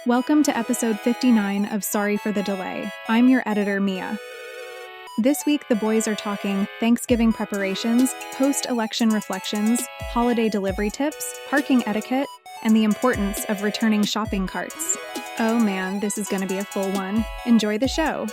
Welcome to episode 59 of Sorry for the Delay. I'm your editor, Mia. This week, the boys are talking Thanksgiving preparations, post-election reflections, holiday delivery tips, parking etiquette, and the importance of returning shopping carts. Oh man, this is going to be a full one. Enjoy the show.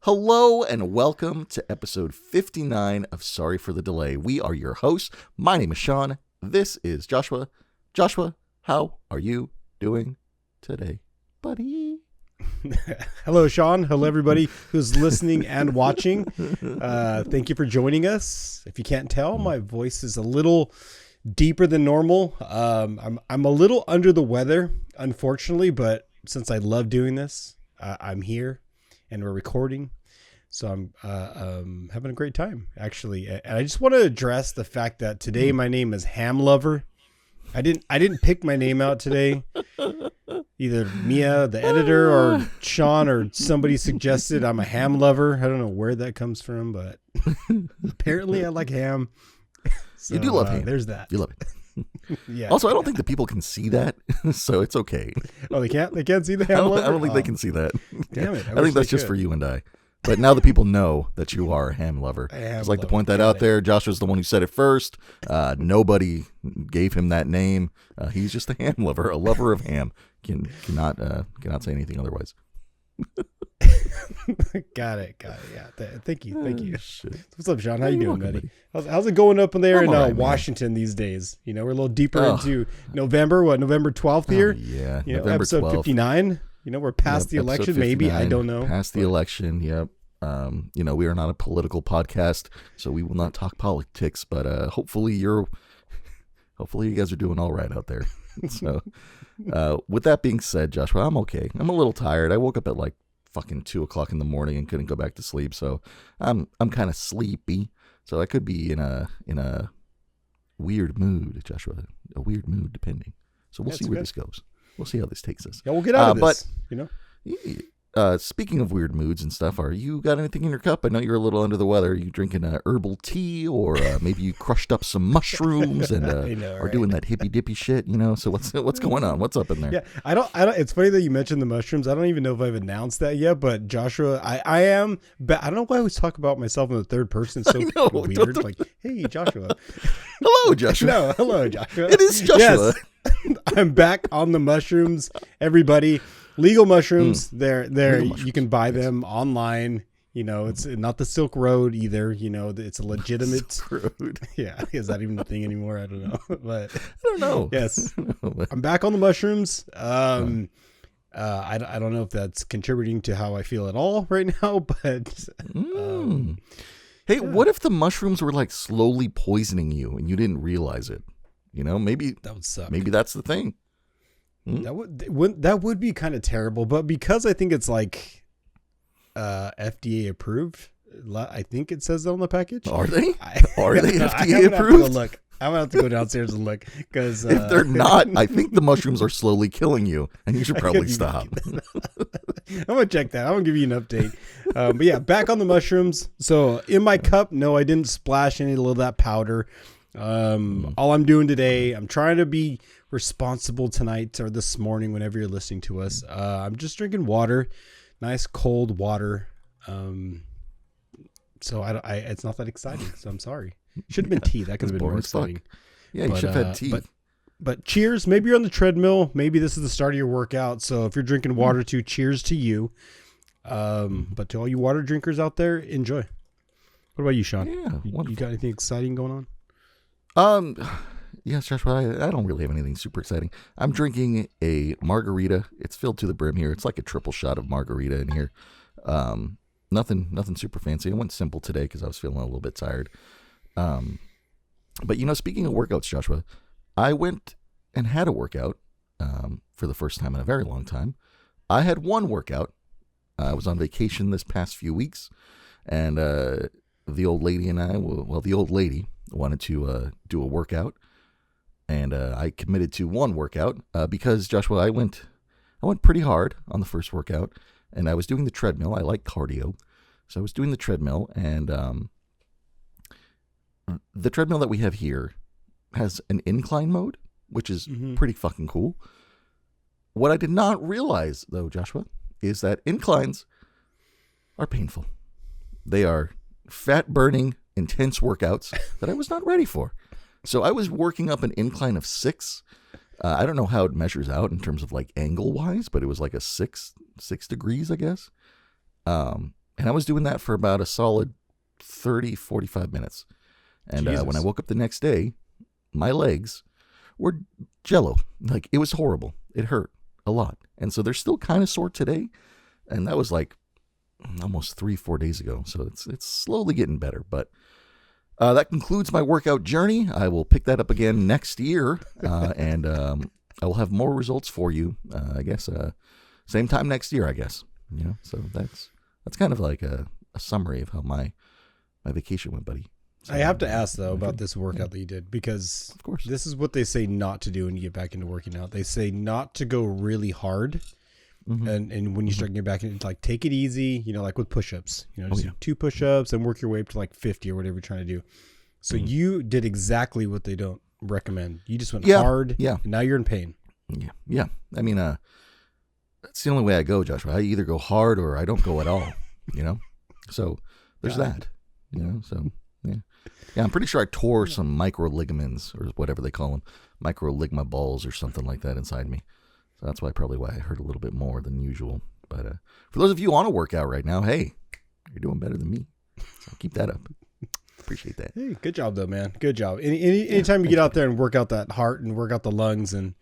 Hello and welcome to episode 59 of Sorry for the Delay. We are your hosts. My name is Sean. This is Joshua. Joshua, how are you doing today, buddy? Hello, Sean. Hello, everybody who's listening and watching. Thank you for joining us. If you can't tell, my voice is a little deeper than normal. I'm a little under the weather, unfortunately, but since I love doing this, I'm here and we're recording. So I'm having a great time, actually. And I just want to address the fact that today my name is Ham Lover. I didn't pick my name out today. Either Mia, the editor, or Sean, or somebody suggested I'm a ham lover. I don't know where that comes from, but apparently I like ham. So, you do love ham. There's that. You love it. Yeah. Also, I don't think the people can see that, so it's okay. Oh, they can't. They can't see the ham lover. I don't think they can see that. Damn it! I think that's just for you and I. But now the people know that you are a ham lover. I just like to point that out there. Joshua's the one who said it first. Nobody gave him that name. He's just a ham lover, a lover of ham. Cannot say anything otherwise. Got it. Yeah. Thank you. Shit. What's up, Sean? How you doing, buddy? How's it going up in there in Washington these days? You know, we're a little deeper into November. What, November 12th here? Yeah, you know, November episode 12th. 59. You know, we're past the election, maybe. I don't know. Past the election, yep. We are not a political podcast, so we will not talk politics. But hopefully you guys are doing all right out there. So, with that being said, Joshua, I'm okay. I'm a little tired. I woke up at like fucking 2:00 in the morning and couldn't go back to sleep. So I'm kind of sleepy. So I could be in a weird mood, Joshua. A weird mood, depending. So we'll see where this goes. We'll see how this takes us. Yeah, we'll get out of this. Speaking of weird moods and stuff, are you got anything in your cup? I know you're a little under the weather. Are you drinking herbal tea, or maybe you crushed up some mushrooms and are doing that hippy dippy shit? You know. So what's going on? What's up in there? Yeah, I don't. It's funny that you mentioned the mushrooms. I don't even know if I've announced that yet. But Joshua, I am. But I don't know why I always talk about myself in the third person. So weird. Like, hey, Joshua. Hello, Joshua. No, hello, Joshua. It is Joshua. Yes. I'm back on the mushrooms, everybody. Legal mushrooms. They're you can buy them online. You know, it's not the Silk Road either. You know, it's a legitimate Silk Road. Yeah, is that even a thing anymore? I don't know. But I don't know. Yes, I'm back on the mushrooms. I don't know if that's contributing to how I feel at all right now, but hey, what if the mushrooms were like slowly poisoning you and you didn't realize it? You know, maybe that would suck. Maybe that's the thing. That would be kind of terrible, but because I think it's like FDA approved, I think it says that on the package. Are they? Are they FDA approved? I'm gonna have to go downstairs and look, because if they're not, I think the mushrooms are slowly killing you, and you should probably stop. I'm gonna check that. I'm gonna give you an update. But yeah, back on the mushrooms. So in my cup, no, I didn't splash any of that powder. All I'm doing today, I'm trying to be responsible tonight or this morning, whenever you're listening to us. I'm just drinking water, nice cold water. So it's not that exciting. So I'm sorry. Should have been tea. That could have been more exciting. Yeah, you should have had tea. But cheers. Maybe you're on the treadmill. Maybe this is the start of your workout. So if you're drinking water too, cheers to you. But to all you water drinkers out there, enjoy. What about you, Sean? Yeah, you got anything exciting going on? Yes, Joshua, I don't really have anything super exciting. I'm drinking a margarita. It's filled to the brim here. It's like a triple shot of margarita in here. Nothing super fancy. I went simple today because I was feeling a little bit tired. But, you know, speaking of workouts, Joshua, I went and had a workout for the first time in a very long time. I had one workout. I was on vacation this past few weeks, and the old lady and I, the old lady wanted to do a workout, and I committed to one workout because, Joshua, I went pretty hard on the first workout, and I was doing the treadmill. I like cardio, so I was doing the treadmill, and the treadmill that we have here has an incline mode, which is pretty fucking cool. What I did not realize, though, Joshua, is that inclines are painful. They are fat-burning, intense workouts that I was not ready for. So I was working up an incline of 6. I don't know how it measures out in terms of like angle-wise, but it was like a 6 degrees, I guess. And I was doing that for about a solid 30, 45 minutes. And when I woke up the next day, my legs were jello. Like, it was horrible. It hurt a lot. And so they're still kind of sore today. And that was like almost 3-4 days ago. So it's slowly getting better. But that concludes my workout journey. I will pick that up again next year. And I will have more results for you, I guess, same time next year, I guess. You know, so that's kind of like a summary of how my vacation went, buddy. So, I have to ask, though, about this workout that you did, because of course, this is what they say not to do when you get back into working out. They say not to go really hard. And when you start getting back in, like, take it easy, you know, like with push-ups, you know, just do 2 push-ups and work your way up to like 50 or whatever you're trying to do. So you did exactly what they don't recommend. You just went hard. Yeah. And now you're in pain. Yeah. Yeah. I mean, that's the only way I go, Joshua. I either go hard or I don't go at all, you know? So there's that, you know? So, yeah. Yeah, I'm pretty sure I tore some micro ligaments or whatever they call them, micro ligma balls or something like that inside me. So that's why I hurt a little bit more than usual. But for those of you on a workout right now, hey, you're doing better than me. So keep that up. Appreciate that. Hey, good job though, man. Good job. Anytime you get out there and work out that heart and work out the lungs, and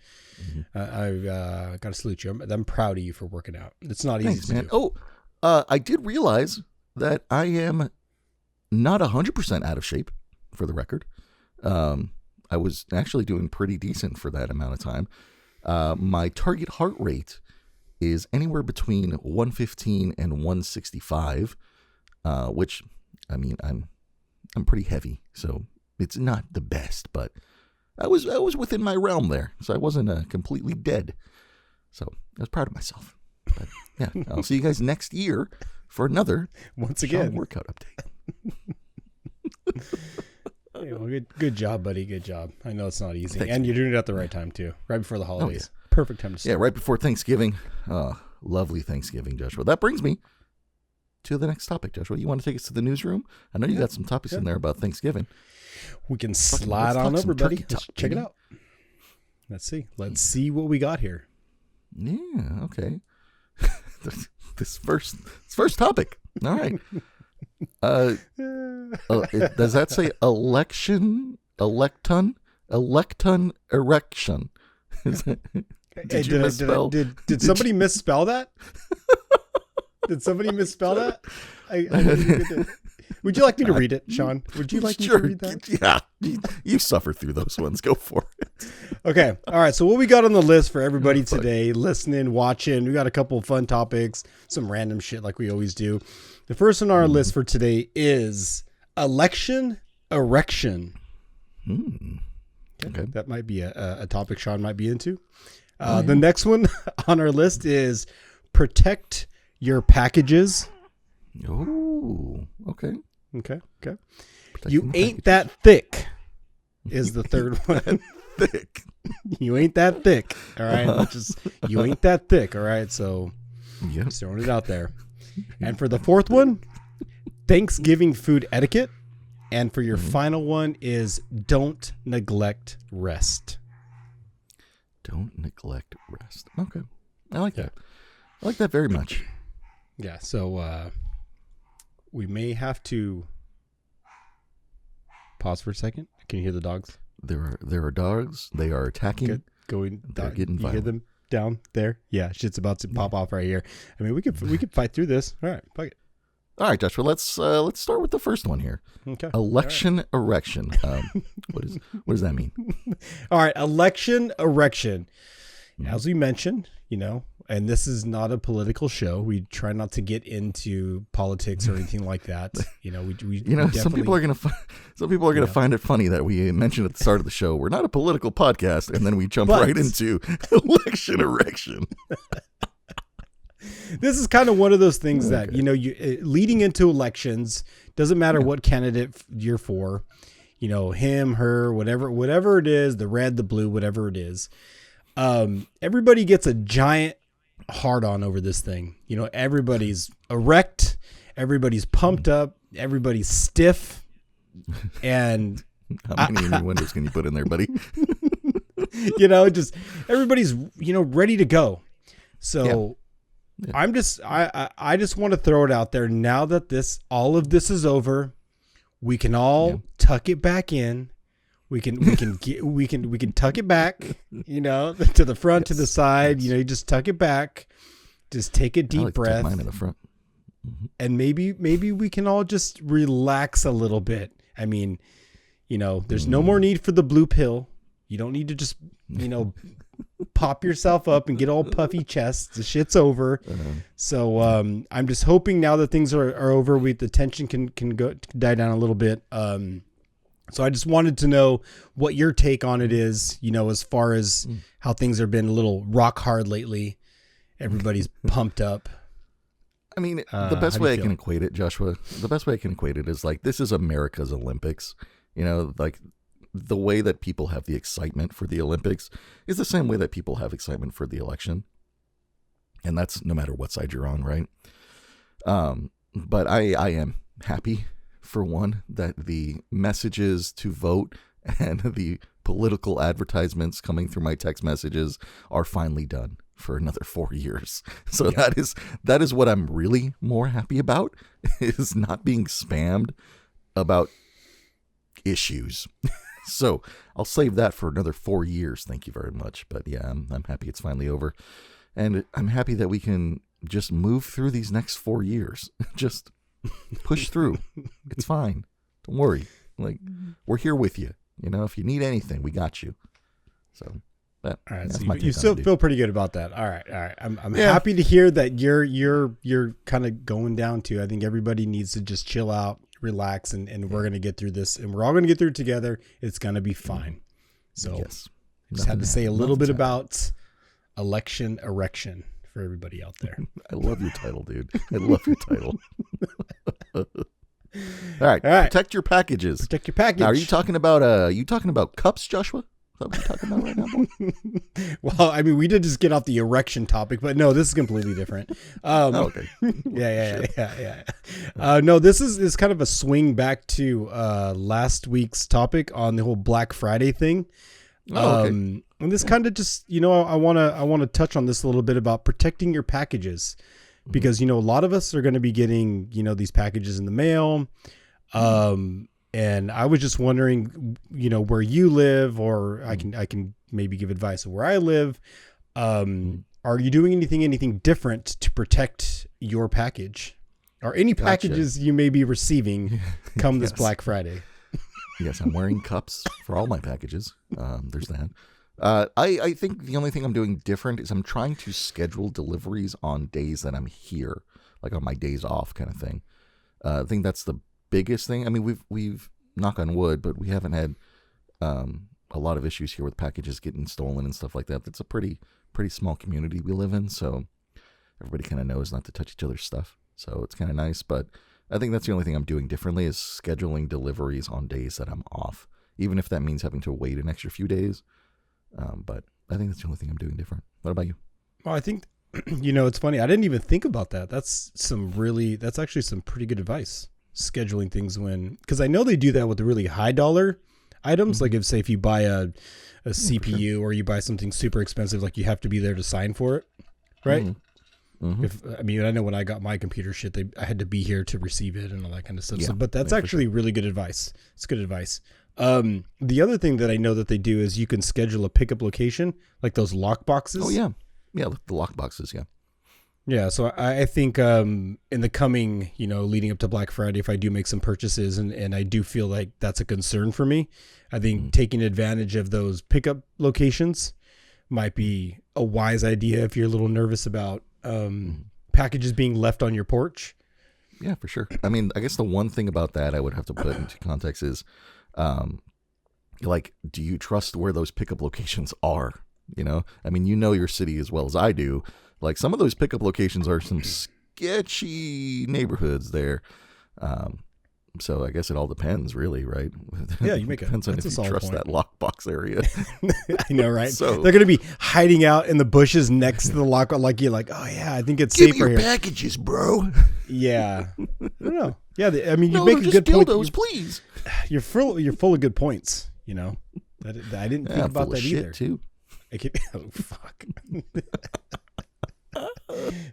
I've got to salute you. I'm proud of you for working out. It's not easy to do. Oh, I did realize that I am not 100% out of shape, for the record. I was actually doing pretty decent for that amount of time. My target heart rate is anywhere between 115 and 165, which, I mean, I'm pretty heavy, so it's not the best, but I was within my realm there, so I wasn't completely dead. So I was proud of myself. But yeah, I'll see you guys next year for another workout update. Hey, well, good job, buddy. Good job. I know it's not easy. Thanks. And you're doing it at the right time, too. Right before the holidays. Oh, yeah. Perfect time to start. Yeah, right before Thanksgiving. Lovely Thanksgiving, Joshua. That brings me to the next topic, Joshua. You want to take us to the newsroom? I know you got some topics in there about Thanksgiving. We can slide on over, buddy. Let's check it out. Let's see. Let's see what we got here. Yeah, okay. This first topic. All right. Does that say erection? Did somebody misspell that? Did somebody misspell that? Would you like me to read it, Sean? Would you like me to read that? Yeah, you suffer through those ones. Go for it. Okay. All right. So what we got on the list for everybody today, listening, watching, we got a couple of fun topics, some random shit like we always do. The first on our list for today is Erection. Okay. That might be a topic Sean might be into. The next one on our list is protect your packages. Oh, okay. Okay. You ain't that thick is the third one. Thick. You ain't that thick. All right. You ain't that thick. All right. So just throwing it out there. And for the fourth one, Thanksgiving food etiquette. And for your final one is don't neglect rest. Don't neglect rest. Okay. I like that. I like that very much. Yeah. So we may have to pause for a second. Can you hear the dogs? There are dogs. They are attacking. They're getting violent. You hear them down there? Yeah, shit's about to pop off right here. I mean, we could fight through this. All right, fuck it. All right, Joshua. Let's start with the first one here. Okay. Erection. What does that mean? All right, erection. As we mentioned, and this is not a political show. We try not to get into politics or anything like that. Some people are gonna find it funny that we mentioned at the start of the show we're not a political podcast, and then we jump right into erection. This is kind of one of those things that you leading into elections, doesn't matter what candidate you're for. him, her, whatever it is, the red, the blue, whatever it is. Everybody gets a giant hard on over this thing. Everybody's erect, everybody's pumped up, everybody's stiff, and how many innuendos can you put in there, buddy? Just everybody's ready to go. So yeah. I just want to throw it out there now that all of this is over. We can all tuck it back in. We can tuck it back, to the front, to the side. You just tuck it back. Just take a deep breath. Mine in the front. Mm-hmm. And maybe we can all just relax a little bit. I mean, there's no more need for the blue pill. You don't need to just, pop yourself up and get all puffy chest. The shit's over. So I'm just hoping now that things are over, the tension can die down a little bit. So I just wanted to know what your take on it is, as far as how things have been a little rock hard lately. Everybody's pumped up. I mean, the best way I can equate it, Joshua, is like, this is America's Olympics. Like the way that people have the excitement for the Olympics is the same way that people have excitement for the election. And that's no matter what side you're on, right? But I am happy, for one, that the messages to vote and the political advertisements coming through my text messages are finally done for another 4 years. So that is what I'm really more happy about, is not being spammed about issues. So I'll save that for another 4 years. Thank you very much. But yeah, I'm happy it's finally over. And I'm happy that we can just move through these next 4 years. Just push through. It's fine. Don't worry. Like, we're here with you. If you need anything, we got you. So all right. So you still feel pretty good about that. All right. I'm happy to hear that you're kind of going down to. I think everybody needs to just chill out, relax, and we're going to get through this, and we're all going to get through it together. It's going to be fine. So yes. Just had to say a little bit about Erection for everybody out there. I love your title, dude. I love your title. All right. Protect your packages. Protect your package. Now, are you talking about cups, Joshua? Is that what you're talking about right now? Well, I mean, we did just get off the erection topic, but no, this is completely different. Okay. Yeah. No, this is kind of a swing back to last week's topic on the whole Black Friday thing. Okay. And this kind of just, I want to touch on this a little bit about protecting your packages, because, a lot of us are going to be getting, these packages in the mail. And I was just wondering, where you live, or I can maybe give advice of where I live. Are you doing anything different to protect your package, or any packages you may be receiving come this Black Friday? Yes, I'm wearing cups for all my packages. There's that. I think the only thing I'm doing different is I'm trying to schedule deliveries on days that I'm here, like on my days off kind of thing. I think that's the biggest thing. I mean, we've knock on wood, but we haven't had a lot of issues here with packages getting stolen and stuff like that. It's a pretty small community we live in, so everybody kind of knows not to touch each other's stuff. So it's kind of nice, but I think that's the only thing I'm doing differently is scheduling deliveries on days that I'm off, even if that means having to wait an extra few days. But I think that's the only thing I'm doing different. What about you? Well, I think, it's funny. I didn't even think about that. That's actually some pretty good advice. Scheduling things because I know they do that with the really high dollar items. Like if you buy a CPU or you buy something super expensive, like you have to be there to sign for it. Right. Mm-hmm. I know when I got my computer shit, I had to be here to receive it and all that kind of stuff. Yeah, but that's actually really good advice. It's good advice. The other thing that I know that they do is you can schedule a pickup location, like those lock boxes. Oh yeah. Yeah. The lock boxes. Yeah. Yeah. So I think, in the coming, leading up to Black Friday, if I do make some purchases and I do feel like that's a concern for me, I think taking advantage of those pickup locations might be a wise idea if you're a little nervous about, packages being left on your porch. Yeah, for sure. I mean, I guess the one thing about that I would have to put into context is, do you trust where those pickup locations are? I mean, your city as well as I do. Like some of those pickup locations are some sketchy neighborhoods there. So I guess it all depends, really, right? Yeah, you make depends on if that's you a solid trust point. that lockbox area. I know, right? So- they're gonna be hiding out in the bushes next to the lock. Like you're like, oh yeah, I think it's Give me safer your here. packages, bro. Yeah, I don't know. Yeah, I mean, you No, make they're a just good point. dildos, please. You're full of good points. You know, I didn't think Yeah, about full of that shit either. too. Oh, fuck.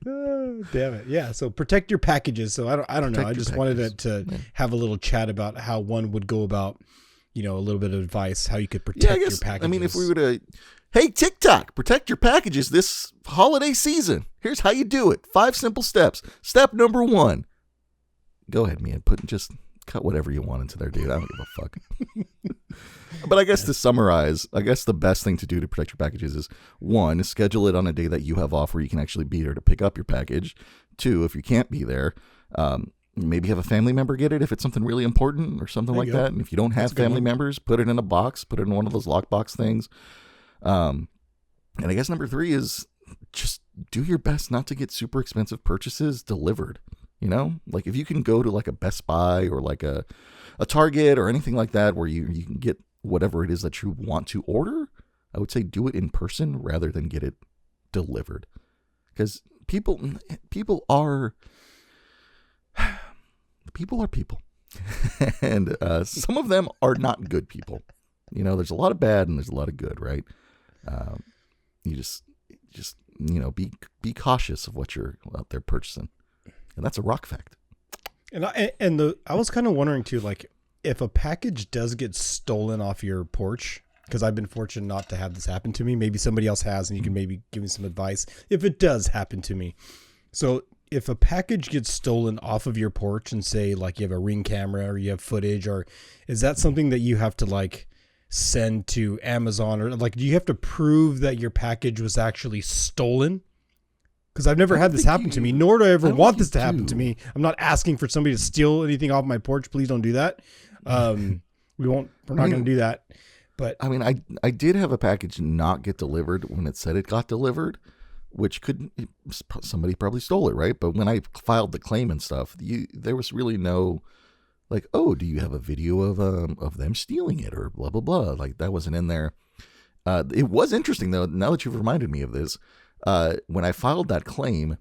Oh, damn it. Yeah. So protect your packages. So I don't know. Protect I your just wanted packages. to Yeah. have a little chat about how one would go about, a little bit of advice, how you could Yeah, protect I your guess. packages. I mean, if we were to, hey TikTok, protect your packages this holiday season. Here's how you do it. 5 simple steps. Step number 1. Go ahead, Mia. Just cut whatever you want into there, dude. I don't give a fuck. But I guess to summarize, I guess the best thing to do to protect your packages is 1, schedule it on a day that you have off where you can actually be there to pick up your package. 2, if you can't be there, maybe have a family member get it if it's something really important or something There like you go. that. And if you don't have That's a good family one. members, put it in a box, put it in one of those lockbox things. And I guess number 3 is just do your best not to get super expensive purchases delivered. Like if you can go to like a Best Buy or like a Target or anything like that where you can get whatever it is that you want to order, I would say do it in person rather than get it delivered. Because people are people. And some of them are not good people. There's a lot of bad and there's a lot of good, right? You just be cautious of what you're out there purchasing. And that's a rock fact. And I was kind of wondering too, like if a package does get stolen off your porch, because I've been fortunate not to have this happen to me. Maybe somebody else has, and you can maybe give me some advice if it does happen to me. So if a package gets stolen off of your porch and say like you have a Ring camera or you have footage, or is that something that you have to like send to Amazon, or like do you have to prove that your package was actually stolen? Because I've never had this happen to me, nor do I ever want this to happen to me. I'm not asking for somebody to steal anything off my porch. Please don't do that. We're not going to do that. But I mean, I did have a package not get delivered when it said it got delivered, which somebody probably stole it, right? But when I filed the claim and stuff, there was really no like, oh, do you have a video of them stealing it or blah blah blah? Like that wasn't in there. It was interesting though. Now that you've reminded me of this. When I filed that claim,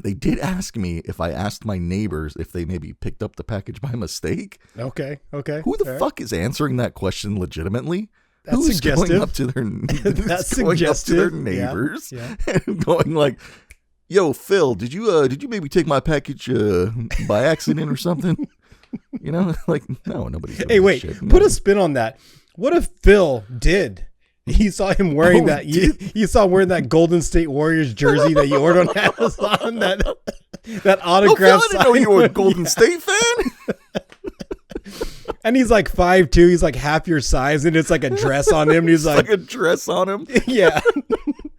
they did ask me if I asked my neighbors if they maybe picked up the package by mistake. Okay. Who the fuck is answering that question legitimately? That's Who's suggestive. going up to their That's going up to their suggestive. neighbors Yeah. and going like, "Yo, Phil, did you maybe take my package by accident or something?" Like no, nobody's doing Hey, that wait, shit. put No. a spin on that. What if Phil did? You saw him wearing that. You saw him wearing that Golden State Warriors jersey that you ordered on Amazon. That Oh, Phil, autograph. I didn't know you were a Golden State fan. And he's like 5'2". He's like half your size, and it's like a dress on him. And he's It's like, like a dress on him. yeah,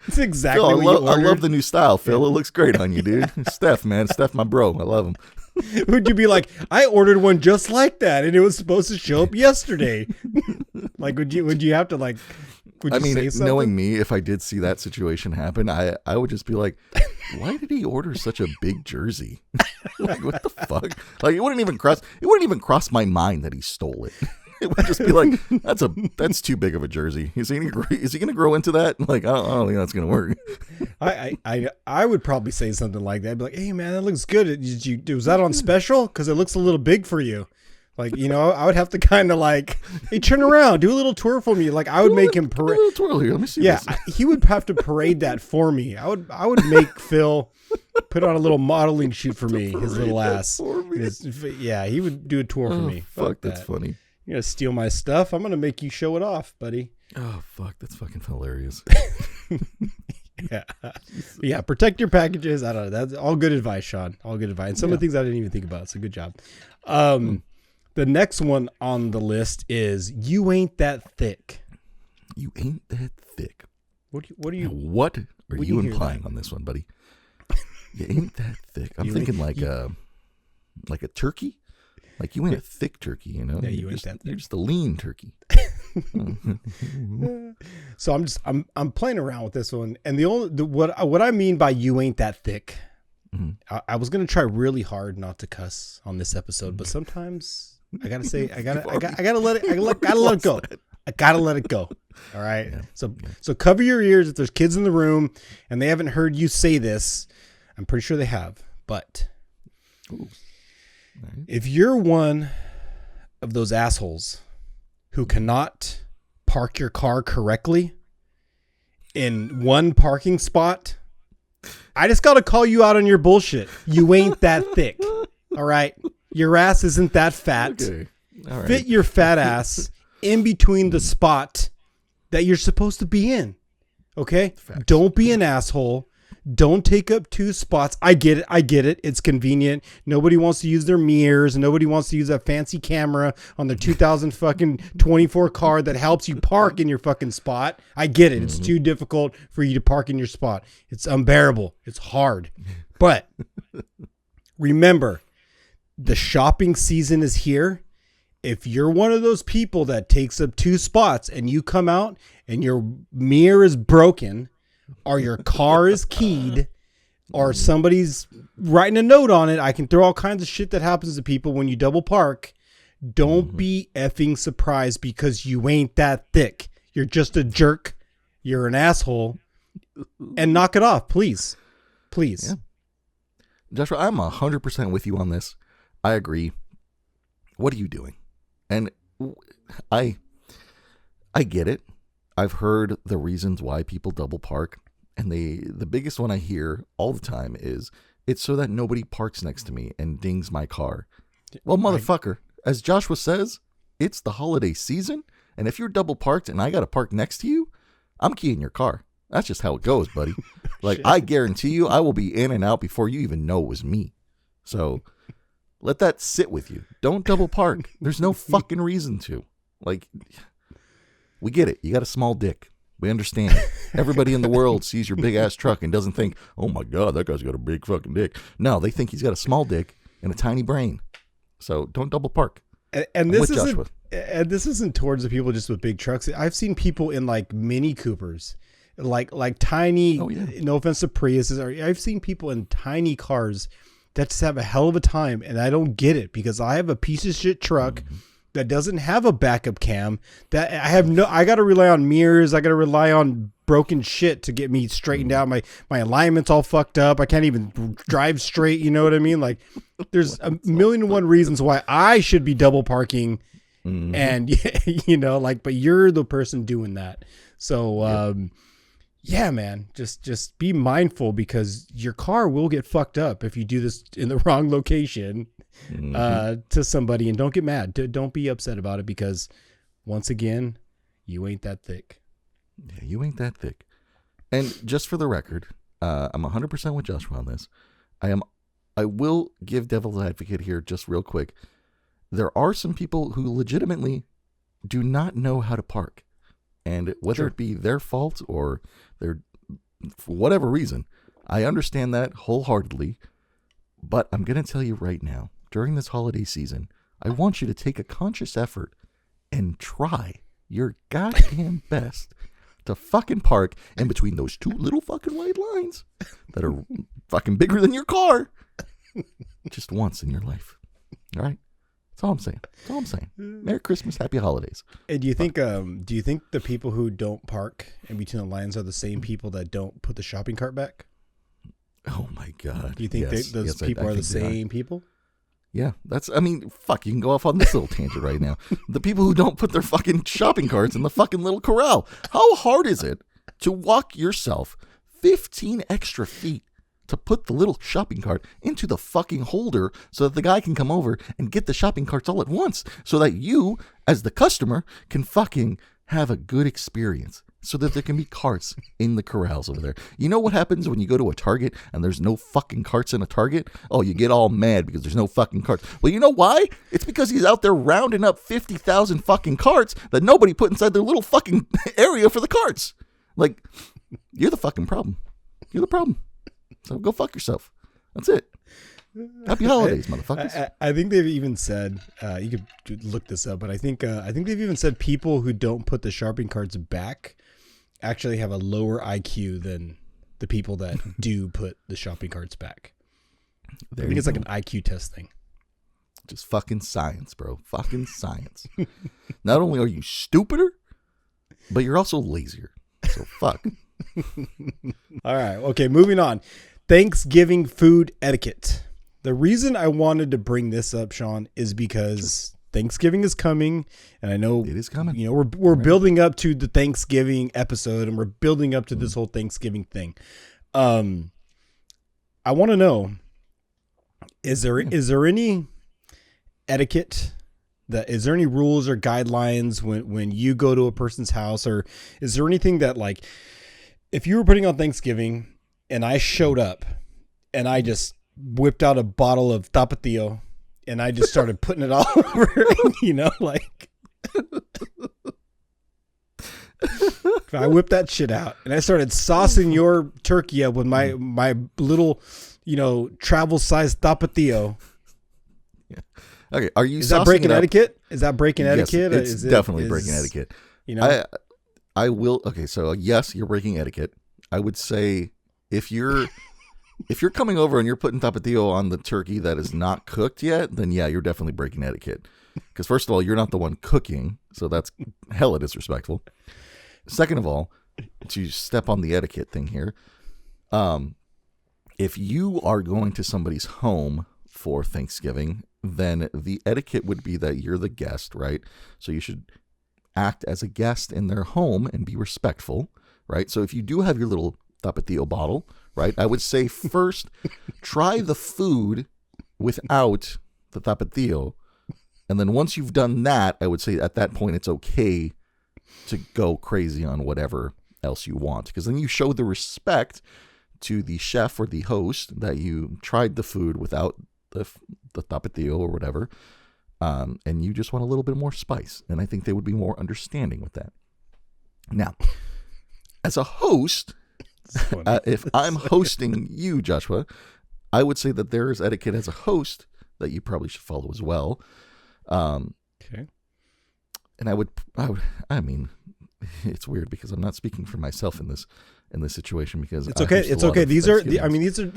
it's exactly Phil, what you I ordered. love the new style, Phil. It looks great on you, dude. Steph, my bro. I love him. Would you be like, I ordered one just like that, and it was supposed to show up yesterday? Like, would you have to like? Would you say something? Knowing me, if I did see that situation happen, I would just be like, why did he order such a big jersey? Like, what the fuck? Like, it wouldn't even cross my mind that he stole it. It would just be like, that's too big of a jersey. Is he gonna grow into that? Like, I don't think that's gonna work. I would probably say something like that. I'd be like, hey man, that looks good. Was that on special? Because it looks a little big for you. Like, I would have to kind of like, hey, turn around, do a little twirl for me. Like I would make him A parade. little twirl here. Let me see. Yeah, this. he would have to parade that for me. I would make Phil put on a little modeling shoot for me, his little ass. for me. Yeah, he would do a tour for me. Fuck, that's that. funny. You're gonna steal my stuff. I'm gonna make you show it off, buddy. Oh fuck, that's fucking hilarious. Yeah, yeah. Protect your packages. I don't know. That's all good advice, Sean. All good advice. And some of the things I didn't even think about. So good job. The next one on the list is "You ain't that thick." You ain't that thick. What are Now, you? what are when you you hear implying on this one, buddy? You ain't that thick. I'm You thinking ain't- like a turkey. Like you ain't a thick turkey, Yeah, You're you ain't just, that thick. You're just a lean turkey. So I'm playing around with this one, and what I mean by "you ain't that thick" I was gonna try really hard not to cuss on this episode, but sometimes I gotta say I gotta let it go. I gotta let it go. All right. Yeah. So cover your ears if there's kids in the room and they haven't heard you say this. I'm pretty sure they have, but if you're one of those assholes who cannot park your car correctly in one parking spot, I just got to call you out on your bullshit. You ain't that thick. All right. Your ass isn't that fat. Okay. All right. Fit your fat ass in between the spot that you're supposed to be in. Okay. Facts. Don't be an asshole. Don't take up two spots. I get it. It's convenient. Nobody wants to use their mirrors and nobody wants to use that fancy camera on their 2024 car that helps you park in your fucking spot. I get it. It's too difficult for you to park in your spot. It's unbearable. It's hard. But remember, the shopping season is here. If you're one of those people that takes up two spots and you come out and your mirror is broken, or your car is keyed, or somebody's writing a note on it, I can throw all kinds of shit that happens to people when you double park. Don't be effing surprised because you ain't that thick. You're just a jerk. You're an asshole. And knock it off, please. Please. Yeah. Joshua, I'm 100% with you on this. I agree. What are you doing? And I get it. I've heard the reasons why people double park, and the biggest one I hear all the time is it's so that nobody parks next to me and dings my car. Well, motherfucker, as Joshua says, it's the holiday season, and if you're double parked and I got to park next to you, I'm keying your car. That's just how it goes, buddy. Like, I guarantee you I will be in and out before you even know it was me. So let that sit with you. Don't double park. There's no fucking reason to. Like, we get it. You got a small dick. We understand. Everybody in the world sees your big ass truck and doesn't think, oh my God, that guy's got a big fucking dick. No, they think he's got a small dick and a tiny brain. So don't double park. And this isn't towards the people just with big trucks. I've seen people in like Mini Coopers, like tiny, no offense to Priuses. I've seen people in tiny cars that just have a hell of a time. And I don't get it because I have a piece of shit truck that doesn't have a backup cam, that I got to rely on mirrors. I got to rely on broken shit to get me straightened out. My alignment's all fucked up. I can't even drive straight. You know what I mean? Like, there's a million and one reasons why I should be double parking. And but you're the person doing that. So, yeah, man, just be mindful because your car will get fucked up if you do this in the wrong location to somebody, and don't get mad. Don't be upset about it because once again, you ain't that thick. Yeah, you ain't that thick. And just for the record, I'm 100% with Joshua on this. I will give devil's advocate here just real quick. There are some people who legitimately do not know how to park. And whether it be their fault or their, for whatever reason, I understand that wholeheartedly. But I'm going to tell you right now, during this holiday season, I want you to take a conscious effort and try your goddamn best to fucking park in between those two little fucking white lines that are fucking bigger than your car just once in your life. All right? That's all I'm saying. That's all I'm saying. Merry Christmas, happy holidays. And do you think the people who don't park in between the lines are the same people that don't put the shopping cart back? Oh my God. Do you think those people are the same people? Yeah, fuck, you can go off on this little tangent right now. The people who don't put their fucking shopping carts in the fucking little corral. How hard is it to walk yourself 15 extra feet to put the little shopping cart into the fucking holder so that the guy can come over and get the shopping carts all at once so that you, as the customer, can fucking have a good experience so that there can be carts in the corrals over there. You know what happens when you go to a Target and there's no fucking carts in a Target? Oh, you get all mad because there's no fucking carts. Well, you know why? It's because he's out there rounding up 50,000 fucking carts that nobody put inside their little fucking area for the carts. Like, you're the fucking problem. You're the problem. So go fuck yourself. That's it. Happy holidays, motherfuckers. I think they've even said, you could look this up, but I think they've even said people who don't put the shopping carts back actually have a lower IQ than the people that do put the shopping carts back. I think it's like an IQ test thing. Just fucking science, bro. Fucking science. Not only are you stupider, but you're also lazier. So fuck. All right. Okay, moving on. Thanksgiving food etiquette. The reason I wanted to bring this up, Sean, is because Thanksgiving is coming, and I know it is coming. You know, we're building up to the Thanksgiving episode, and we're building up to this whole Thanksgiving thing. I want to know, is there any etiquette is there any rules or guidelines when you go to a person's house, or is there anything that, like, if you were putting on Thanksgiving and I showed up and I just whipped out a bottle of Tapatio and I just started putting it all over, you know, like if I whipped that shit out and I started saucing your turkey up with my little, you know, travel sized Tapatio. Yeah. Okay, are you? Is that breaking etiquette? Is that breaking etiquette? It's definitely breaking etiquette. You know, I will. Okay, so yes, you're breaking etiquette. I would say if you're coming over and you're putting Tapatio on the turkey that is not cooked yet, then yeah, you're definitely breaking etiquette. Because first of all, you're not the one cooking, so that's hella disrespectful. Second of all, to step on the etiquette thing here, if you are going to somebody's home for Thanksgiving, then the etiquette would be that you're the guest, right? So you should act as a guest in their home and be respectful, right? So if you do have your little Tapatio bottle, right, I would say first try the food without the Tapatio. And then once you've done that, I would say at that point it's okay to go crazy on whatever else you want. Because then you show the respect to the chef or the host that you tried the food without the Tapatio or whatever. And you just want a little bit more spice. And I think they would be more understanding with that. Now, as a host, if I'm hosting you, Joshua, I would say that there is etiquette as a host that you probably should follow as well. Okay. And I mean, it's weird because I'm not speaking for myself in this situation because it's okay. It's okay.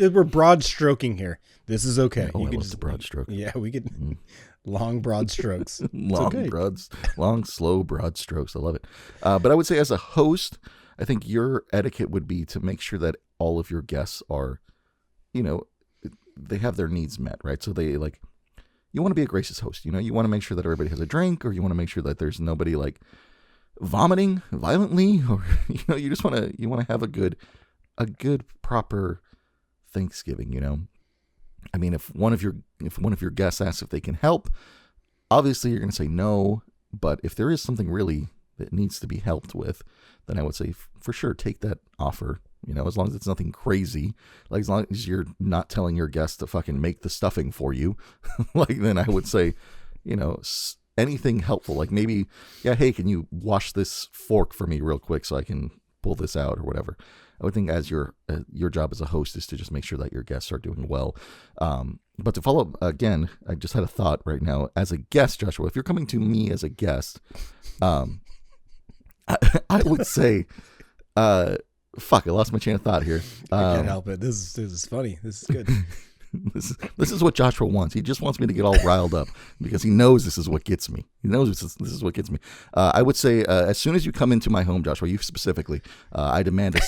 We're broad stroking here. This is okay. Oh, I love the broad stroke. Yeah, we could long broad strokes. Long, slow, broad strokes. I love it. But I would say as a host, I think your etiquette would be to make sure that all of your guests are, you know, they have their needs met, right? So they you want to be a gracious host. You know, you want to make sure that everybody has a drink, or you want to make sure that there's nobody like vomiting violently, or you just want to have a good proper Thanksgiving. You know, I mean, if one of your guests asks if they can help, obviously you're going to say no. But if there is something really that needs to be helped with, then I would say for sure take that offer. You know, as long as it's nothing crazy, like as long as you're not telling your guests to fucking make the stuffing for you, then I would say, you know, anything helpful. Like maybe, yeah, hey, can you wash this fork for me real quick so I can pull this out or whatever. I would think as your job as a host is to just make sure that your guests are doing well. But to follow up again, I just had a thought right now. As a guest, Joshua, if you're coming to me as a guest, I would say, fuck, I lost my chain of thought here. I can't help it. This is funny. This is good. This is what Joshua wants. He just wants me to get all riled up because he knows this is what gets me. He knows this is what gets me. I would say as soon as you come into my home, Joshua, you specifically, I demand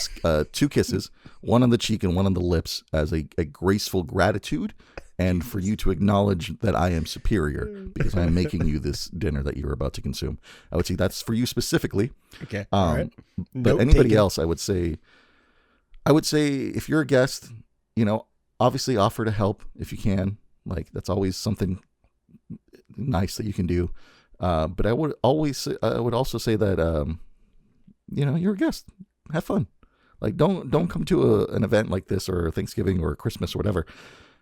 2 kisses, one on the cheek and one on the lips as a graceful gratitude, and for you to acknowledge that I am superior because I am making you this dinner that you're about to consume. I would say that's for you specifically. Okay. All right. But anybody else, I would say if you're a guest, you know, obviously offer to help if you can. Like that's always something nice that you can do. But I would also say that, you know, you're a guest. Have fun. Like don't come to an event like this or Thanksgiving or Christmas or whatever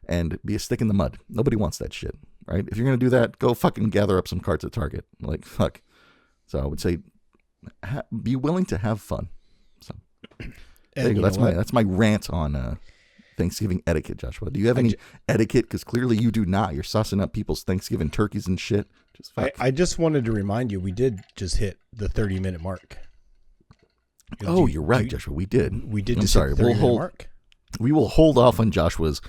and be a stick in the mud. Nobody wants that shit, right? If you're going to do that, go fucking gather up some carts at Target. Like, fuck. So I would say be willing to have fun. So there you go. That's my rant on Thanksgiving etiquette, Joshua. Do you have any etiquette? Because clearly you do not. You're sussing up people's Thanksgiving turkeys and shit. I just wanted to remind you, we did just hit the 30-minute mark. You're right, Joshua. We did. We did. I'm sorry. Mark. We will hold off on Joshua's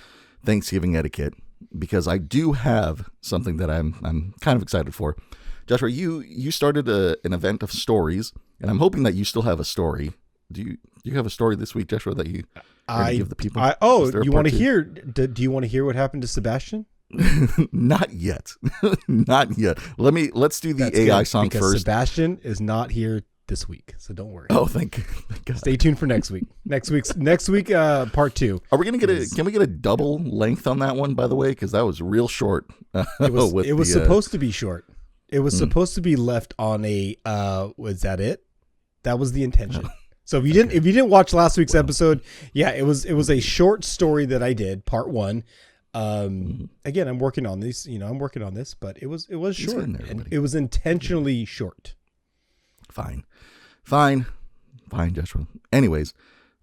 Thanksgiving etiquette, because I do have something that I'm kind of excited for. Joshua, you started an event of stories, and I'm hoping that you still have a story. Do you have a story this week, Joshua, that you give the people? You want to hear? Do you want to hear what happened to Sebastian? Not yet. Not yet. Let's do the AI song first. Sebastian is not here this week, so don't worry. Oh, thank God. Stay tuned for next week. Next week, part 2. Are we gonna can we get a double length on that one, by the way? Because that was real short. It was supposed to be short. It was supposed to be left on a was that it? That was the intention. So if you didn't watch last week's episode, it was a short story that I did, part 1. Again, I'm working on these, I'm working on this, but it was short. And it was intentionally short. Fine, Joshua. Anyways,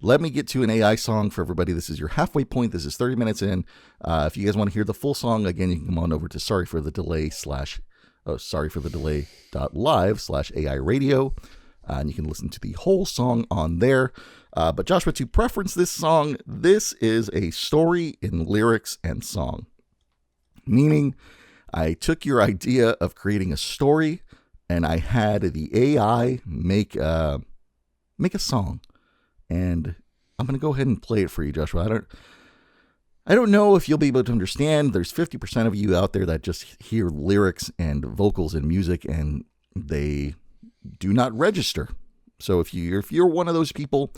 let me get to an AI song for everybody. This is your halfway point. This is 30 minutes in. If you guys want to hear the full song, again, you can come on over to sorryforthedelay.live/AI radio. And you can listen to the whole song on there. But Joshua, to preference this song, this is a story in lyrics and song. Meaning, I took your idea of creating a story, and I had the AI make a song. And I'm going to go ahead and play it for you, Joshua. I don't know if you'll be able to understand. There's 50% of you out there that just hear lyrics and vocals and music, and they do not register. So if you're one of those people,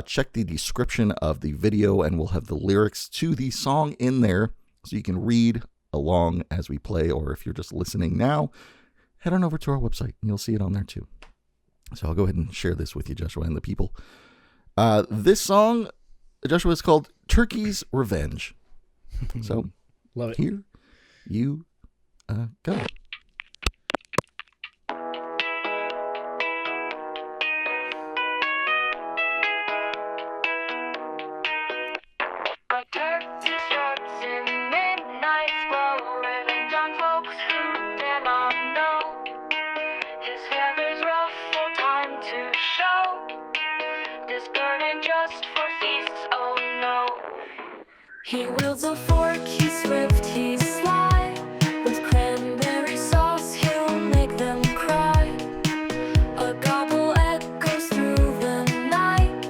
check the description of the video, and we'll have the lyrics to the song in there so you can read along as we play. Or if you're just listening now, head on over to our website and you'll see it on there too. So I'll go ahead and share this with you, Joshua, and the people. This song, Joshua, is called Turkey's Revenge. So love it. Here you go. He wields a fork, he's swift, he's sly. With cranberry sauce, he'll make them cry. A gobble echoes through the night.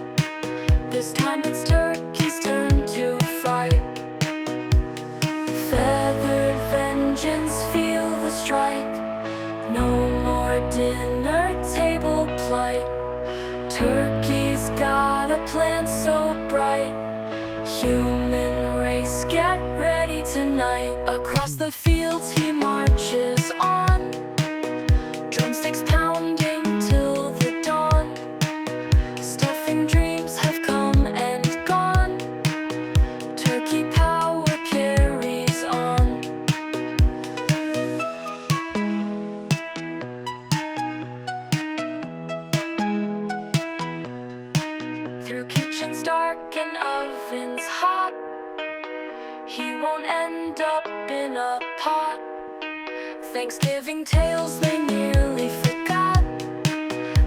This time it's turkey's turn to fight. Feathered vengeance, feel the strike. No more dinner table plight. Turkey's got a plan so bright. Human race, get ready tonight. Across the fields he marches on, drumsticks pounding till the dawn. Stuffing dreams have come and gone. Turkey power carries on. Through kitchens dark and ovens hot, he won't end up in a pot. Thanksgiving tales they nearly forgot.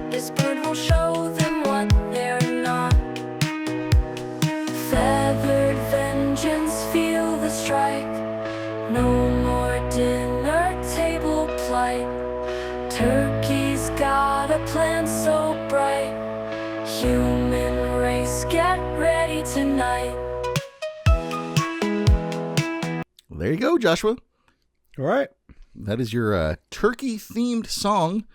This bird will show them what they're not. Feathered vengeance, feel the strike. No more dinner table plight. Turkey's got a plan so bright. Human race, get ready tonight. There you go, Joshua. All right. That is your turkey-themed song,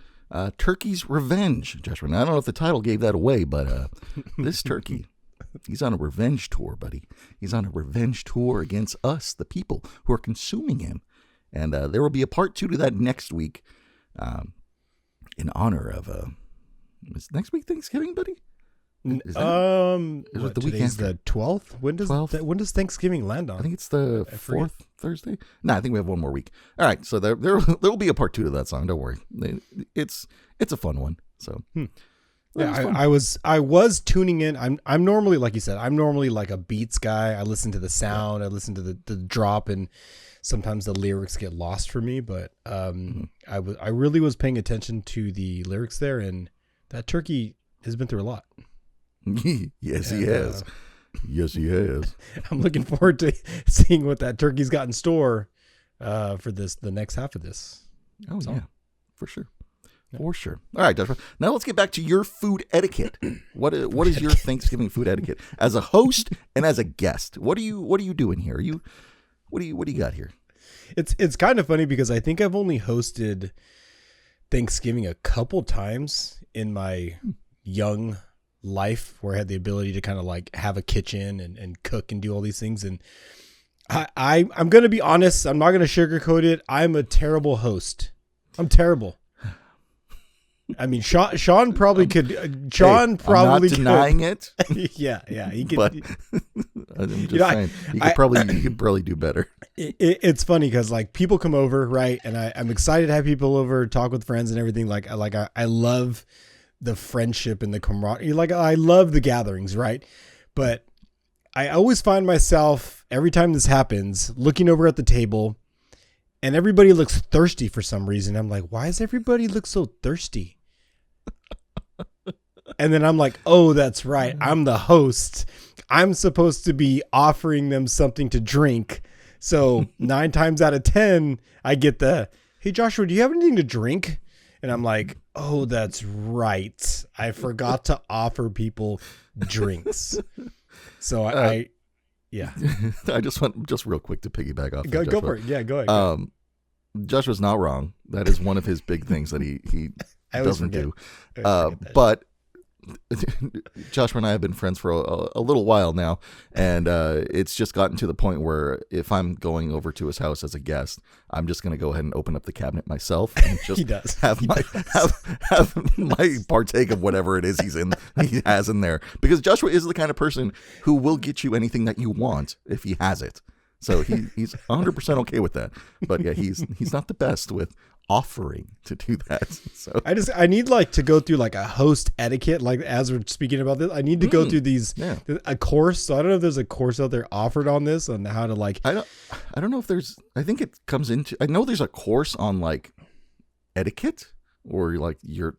Turkey's Revenge, Joshua. Now, I don't know if the title gave that away, but this turkey, he's on a revenge tour, buddy. He's on a revenge tour against us, the people who are consuming him. And there will be a part 2 to that next week in honor of, is next week Thanksgiving, buddy? Is it the week today's after? the 12th? When does Thanksgiving land on? I think it's the 4th Thursday. No, I think we have one more week. All right, so there will be a part 2 to that song. Don't worry, it's a fun one. So yeah, I was tuning in. I'm normally, like you said, I'm normally like a beats guy. I listen to the sound, I listen to the drop, and sometimes the lyrics get lost for me. But I really was paying attention to the lyrics there, and that turkey has been through a lot. Yes, he has. Yes, he has. I'm looking forward to seeing what that turkey's got in store for the next half of this. Oh, yeah, for sure. For sure. All right, Joshua. Now let's get back to your food etiquette. What is your Thanksgiving food etiquette as a host and as a guest? What are you doing here? What do you got here? It's kind of funny because I think I've only hosted Thanksgiving a couple times in my young life where I had the ability to kind of like have a kitchen and cook and do all these things. And I'm going to be honest. I'm not going to sugarcoat it. I'm a terrible host. I'm terrible. I mean, Sean probably could. Sean probably I'm not denying could. it. yeah, he could. But I'm just saying, you could probably do better. It's funny because like people come over, right? And I'm excited to have people over, talk with friends and everything. I love the friendship and the camaraderie. Like I love the gatherings, right? But I always find myself every time this happens looking over at the table, and everybody looks thirsty for some reason. I'm like, why does everybody look so thirsty? And then I'm like, oh, that's right. I'm the host. I'm supposed to be offering them something to drink. So 9 times out of 10, I get the, hey, Joshua, do you have anything to drink? And I'm like, oh, that's right. I forgot to offer people drinks. So yeah. I just want real quick to piggyback off. Go for it. Yeah, go ahead. Joshua's not wrong. That is one of his big things that he doesn't do. But Joshua and I have been friends for a little while now, and it's just gotten to the point where if I'm going over to his house as a guest, I'm just going to go ahead and open up the cabinet myself and just have my partake of whatever it is he has in there, because Joshua is the kind of person who will get you anything that you want if he has it. So he's 100% okay with that. But yeah, he's not the best with offering to do that. So I need like to go through like a host etiquette, like as we're speaking about this. I need to go through a course. So I don't know if there's a course out there offered on this, on how to like. I don't know if there's. I think it comes into. I know there's a course on like etiquette or like your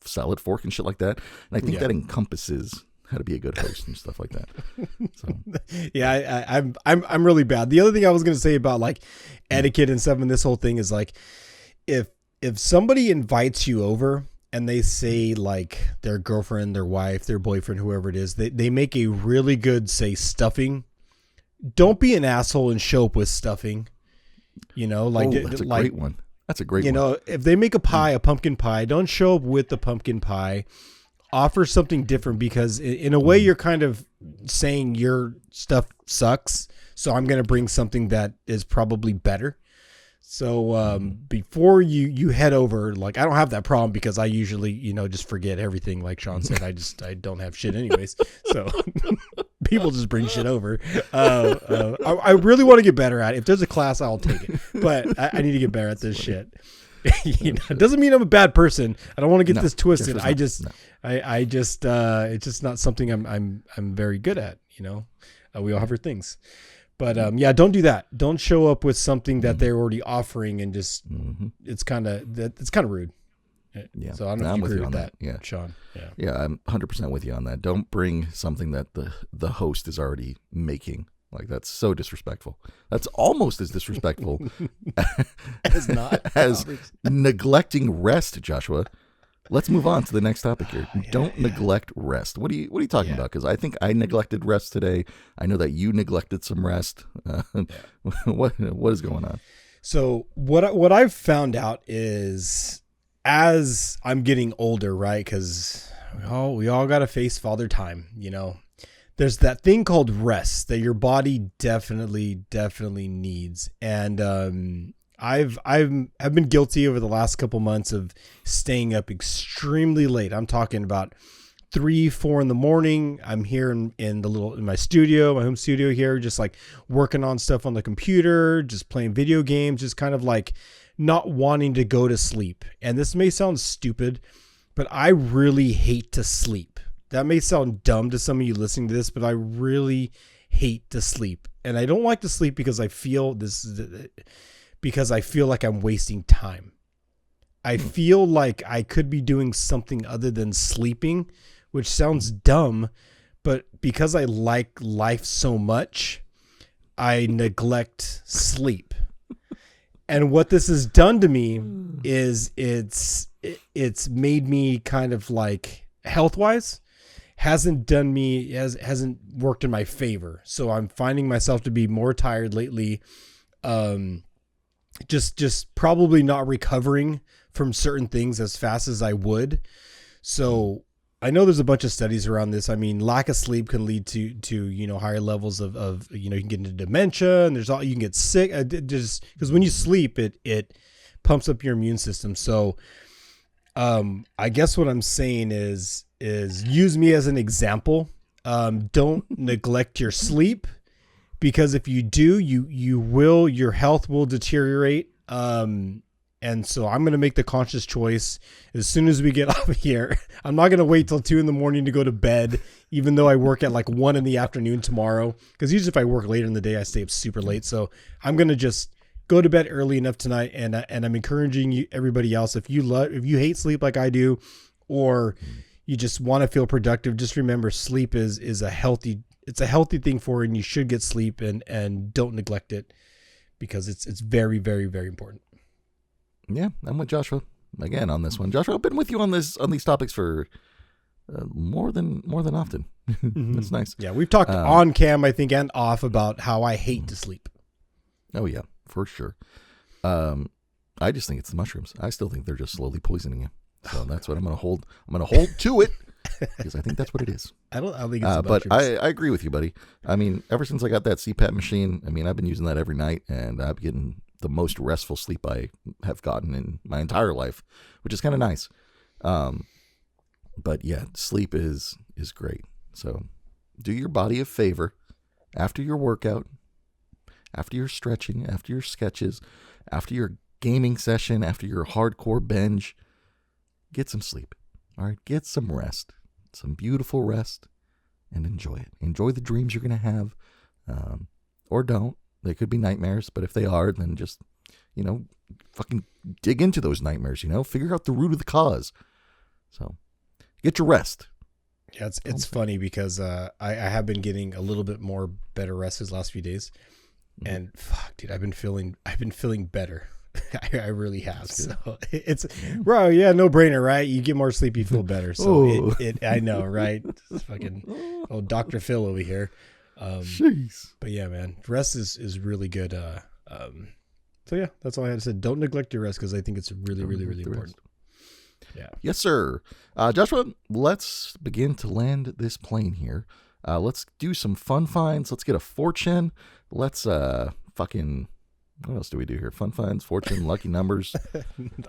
salad fork and shit like that. And I think that encompasses how to be a good host and stuff like that. So. Yeah, I'm really bad. The other thing I was going to say about like etiquette and stuff in this whole thing is like, if somebody invites you over and they say like their girlfriend, their wife, their boyfriend, whoever it is, they make a really good, say, stuffing. Don't be an asshole and show up with stuffing. That's a great one. That's a great one. If they make a pie, a pumpkin pie, don't show up with the pumpkin pie. Offer something different, because in a way you're kind of saying your stuff sucks. So I'm going to bring something that is probably better. So before you head over, like I don't have that problem because I usually, just forget everything. Like Sean said, I don't have shit anyways. So people just bring shit over. I really want to get better at it. If there's a class, I'll take it. But I need to get better at this shit. It doesn't mean I'm a bad person. I don't want to get this twisted. I just it's just not something I'm very good at. We all have our things, but don't do that. Don't show up with something that they're already offering and just it's kind of rude. Yeah. So I don't know if you agree with that. Yeah, Sean. Yeah, I'm 100% with you on that. Don't bring something that the host is already making. Like, that's so disrespectful. That's almost as disrespectful as neglecting rest, Joshua. Let's move on to the next topic here. Don't neglect rest. What are you talking about? Because I think I neglected rest today. I know that you neglected some rest. What is going on? So what I've found out is, as I'm getting older, right? Because we all got to face father time, There's that thing called rest that your body definitely needs. And I've been guilty over the last couple months of staying up extremely late. I'm talking about 3-4 in the morning. I'm here in my studio, my home studio here, just like working on stuff on the computer, just playing video games, just kind of like not wanting to go to sleep. And this may sound stupid, but I really hate to sleep. That may sound dumb to some of you listening to this, but I really hate to sleep. And I don't like to sleep because I feel like I'm wasting time. I feel like I could be doing something other than sleeping, which sounds dumb, but because I like life so much, I neglect sleep. And what this has done to me is it's made me kind of like health-wise hasn't worked in my favor. So I'm finding myself to be more tired lately. Just probably not recovering from certain things as fast as I would. So I know there's a bunch of studies around this. I mean, lack of sleep can lead to higher levels of you can get into dementia, and you can get sick just because when you sleep, it pumps up your immune system. So I guess what I'm saying is use me as an example. Don't neglect your sleep, because if you do, your health will deteriorate. And so I'm going to make the conscious choice as soon as we get off of here. I'm not going to wait till 2 a.m. to go to bed, even though I work at like 1 p.m. tomorrow. Because usually if I work later in the day, I stay up super late. So I'm going to just go to bed early enough tonight. And I'm encouraging you, everybody else, if you hate sleep like I do, or you just want to feel productive, just remember sleep is a healthy thing for you, and you should get sleep and don't neglect it, because it's very, very, very important. Yeah, I'm with Joshua again on this one. Joshua, I've been with you on these topics for more than often. That's nice. Yeah, we've talked on cam, I think, and off about how I hate to sleep. Oh yeah, for sure. I just think it's the mushrooms. I still think they're just slowly poisoning you. So that's what I'm going to hold. I'm going to hold to it, because I think that's what it is. I don't think it's the but mushrooms. I agree with you, buddy. I mean, ever since I got that CPAP machine, I mean, I've been using that every night, and I'm getting the most restful sleep I have gotten in my entire life, which is kind of nice. But yeah, sleep is great. So do your body a favor after your workout, after your stretching, after your sketches, after your gaming session, after your hardcore binge, get some sleep. All right, get some rest, some beautiful rest, and enjoy it. Enjoy the dreams you're going to have, or don't. They could be nightmares, but if they are, then just, fucking dig into those nightmares, figure out the root of the cause. So get your rest. Yeah, it's funny because I have been getting a little bit more better rest these last few days. And fuck, dude, I've been feeling better. I really have. So it's bro, yeah, no brainer, right? You get more sleep, you feel better. So I know, right? It's fucking Dr. Phil over here. Jeez. But yeah, man, rest is really good. So yeah, that's all I had to say. Don't neglect your rest, because I think it's really, really, really important. Yeah. Yes, sir. Joshua, let's begin to land this plane here. Let's do some fun finds. Let's get a fortune. Let's what else do we do here? Fun finds, fortune, lucky numbers,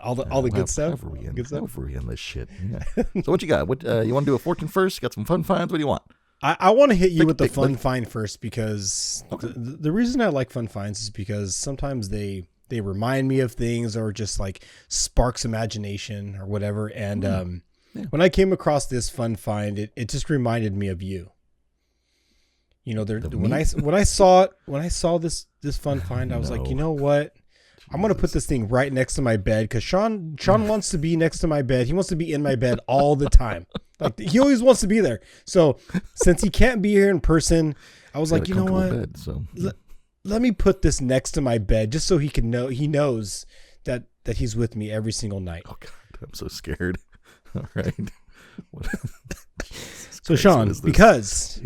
all the good stuff. However we end this shit. Yeah. So what you got? What you want to do a fortune first? You got some fun finds. What do you want? I want to hit you with the fun find first, because the reason I like fun finds is because sometimes they remind me of things, or just like sparks imagination or whatever. And when I came across this fun find, it just reminded me of you. When I saw this fun find, I was like, you know what? I'm going to put this thing right next to my bed, because Sean wants to be next to my bed. He wants to be in my bed all the time. Like, he always wants to be there. So since he can't be here in person, I was like, you know what? Bed, so. Let me put this next to my bed, just so he knows that he's with me every single night. Oh God, I'm so scared. All right. So Sean, because